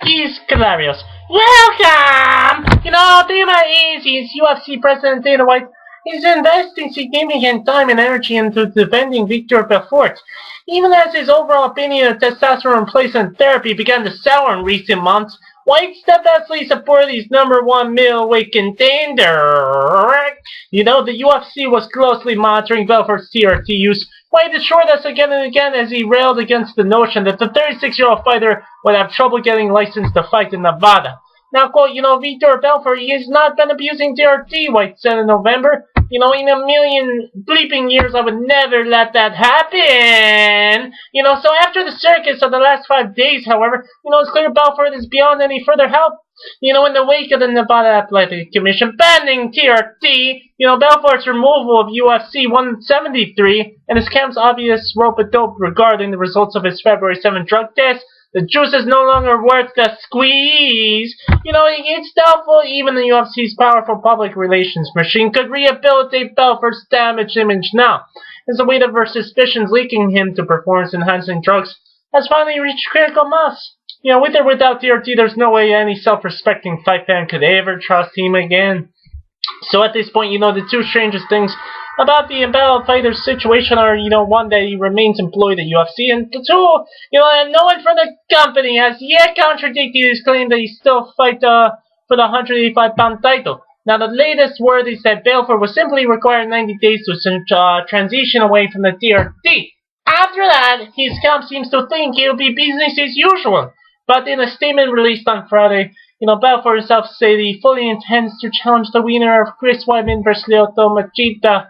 He's hilarious. Welcome! Dana is UFC President Dana White. He's investing significant time and energy into defending Victor Belfort, even as his overall opinion of testosterone replacement therapy began to sour in recent months. White steadfastly supported his #1 middleweight contender. The UFC was closely monitoring Belfort's TRT use. White assured us again and again as he railed against the notion that the 36-year-old fighter would have trouble getting licensed to fight in Nevada. Now, quote, Victor Belfort, he has not been abusing TRT, White said in November. In a million bleeping years, I would never let that happen. So after the circus of the last 5 days, however, it's clear Belfort is beyond any further help. In the wake of the Nevada Athletic Commission banning TRT, Belfort's removal of UFC 173 and his camp's obvious rope-a-dope regarding the results of his February 7 drug test, the juice is no longer worth the squeeze. It's doubtful even the UFC's powerful public relations machine could rehabilitate Belfort's damaged image now, as the weight of her suspicions linking him to performance-enhancing drugs has finally reached critical mass. With or without TRT, there's no way any self-respecting fight fan could ever trust him again. So at this point, the two strangest things about the embattled fighter's situation are, one, that he remains employed at UFC, and two, and no one from the company has yet contradicted his claim that he still fight for the 185-pound title. Now, the latest word is that Belfort will simply require 90 days to transition away from the TRT. After that, his camp seems to think it'll be business as usual. But in a statement released on Friday, Belfort himself said he fully intends to challenge the winner of Chris Weidman versus Lyoto Machida.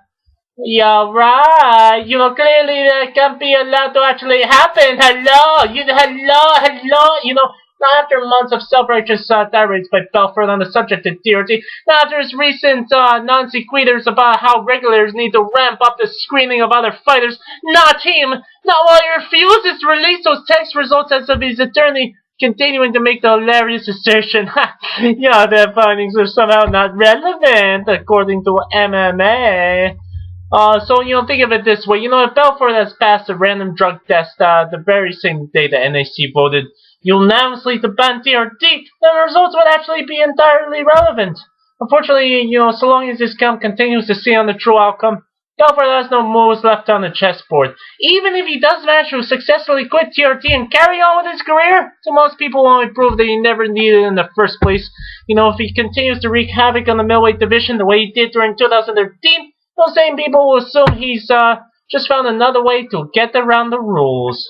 Yeah, right. Clearly that can't be allowed to actually happen. Hello. Now after months of self-righteous tirades by Belfort on the subject of TRT, now after his recent non-sequiturs about how regulators need to ramp up the screening of other fighters, not him. Not while he refuses to release those test results as of his attorney, continuing to make the hilarious assertion, their findings are somehow not relevant, according to MMA. So, think of it this way. If Belfort has passed a random drug test the very same day the NAC voted unanimously to ban TRT, then the results would actually be entirely relevant. Unfortunately, so long as this camp continues to see on the true outcome, Belfort has no moves left on the chessboard. Even if he does manage to successfully quit TRT and carry on with his career, to most people only prove that he never needed it in the first place. If he continues to wreak havoc on the middleweight division the way he did during 2013, those same people will assume he's just found another way to get around the rules.